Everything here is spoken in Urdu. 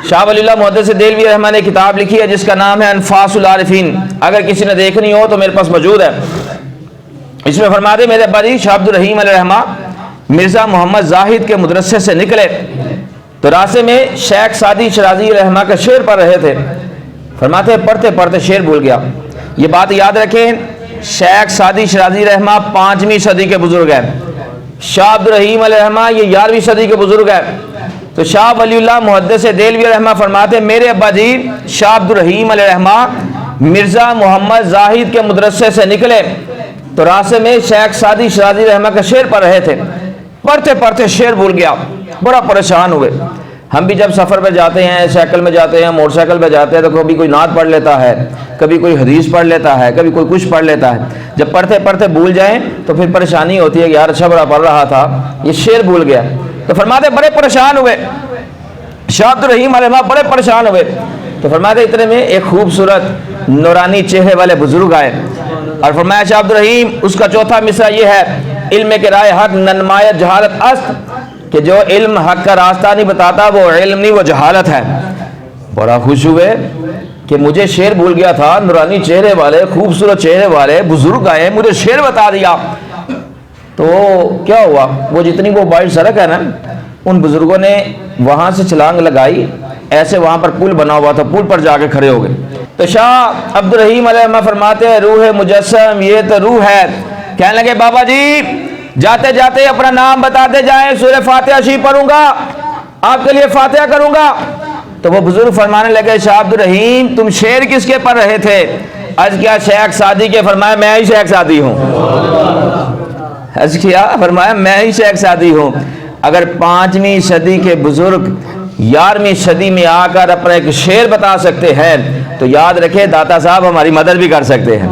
شاہ ولی اللہ محدث دہلوی رحمہ نے کتاب لکھی ہے جس کا نام ہے انفاس العارفین، اگر کسی نے دیکھنی ہو تو میرے پاس موجود ہے۔ اس میں فرماتے میرے ابا جی شاہ عبد الرحیم علیہ رحمہ مرزا محمد زاہد کے مدرسے سے نکلے تو راستے میں شیخ سعدی شرازی رحمہ کا شعر پڑھ رہے تھے۔ فرماتے پڑھتے پڑھتے شعر بھول گیا۔ یہ بات یاد رکھیں، شیخ سعدی شرازی رحمہ 5ویں صدی کے بزرگ ہیں، شاہ عبد الرحیم علیہ رحمہ یہ 11ویں صدی کے بزرگ ہیں۔ تو شاہ ولی اللہ محدث دہلوی رحمہ فرماتے میرے ابا جی شاہ عبد الرحیم علیہ رحمہ مرزا محمد زاہد کے مدرسے سے نکلے تو راستے میں شیخ سعدی شرازی رحمہ کا شعر پڑھ رہے تھے، پڑھتے پڑھتے شعر بھول گیا، بڑا پریشان ہوئے۔ ہم بھی جب سفر پہ جاتے ہیں، سائیکل میں جاتے ہیں، موٹر سائیکل پہ جاتے ہیں تو کبھی کوئی نعت پڑھ لیتا ہے، کبھی کوئی حدیث پڑھ لیتا ہے، کبھی کوئی کچھ پڑھ لیتا ہے۔ جب پڑھتے پڑھتے بھول جائیں تو پھر پریشانی ہوتی ہے کہ یار اچھا بڑا پڑھ رہا تھا یہ شعر بھول گیا۔ تو فرماتے بڑے پریشان ہوئے، شاہ عبد الرحیم علیہ بڑے پریشان ہوئے۔ تو فرماتے اتنے میں ایک خوبصورت نورانی چہرے والے بزرگ آئے اور فرمایا شاہ عبد الرحیم اس کا چوتھا مصرع یہ ہے، علم کے رائے حق ننمایت جہالت است، کہ جو علم حق کا راستہ نہیں بتاتا وہ علم نہیں وہ جہالت ہے۔ بڑا خوش ہوئے کہ مجھے شعر بھول گیا تھا، نورانی چہرے والے خوبصورت چہرے والے بزرگ آئے مجھے شعر بتا دیا۔ تو کیا ہوا، وہ جتنی وہ وائڈ سڑک ہے نا ان بزرگوں نے وہاں سے چھلانگ لگائی، ایسے وہاں پر پل بنا ہوا تھا، پل پر جا کے کھڑے ہو گئے۔ تو شاہ عبد الرحیم علیہ فرماتے ہیں روح مجسم یہ تو روح ہے۔ کہنے لگے بابا جی جاتے جاتے اپنا نام بتاتے جائیں، سورہ فاتحہ شریف پڑھوں گا، آپ کے لیے فاتحہ کروں گا۔ تو وہ بزرگ فرمانے لگے شاہ عبد الرحیم تم شعر کس کے پڑھ رہے تھے؟ عرض کیا شیخ سعدی کے، فرمایا میں ہی شیخ سعدی ہوں۔ عرض کیا، فرمایا میں ہی شیخ سعدی ہوں۔ اگر 5ویں صدی کے بزرگ 11ویں صدی میں آ کر اپنا ایک شعر بتا سکتے ہیں تو یاد رکھے داتا صاحب ہماری مدد بھی کر سکتے ہیں۔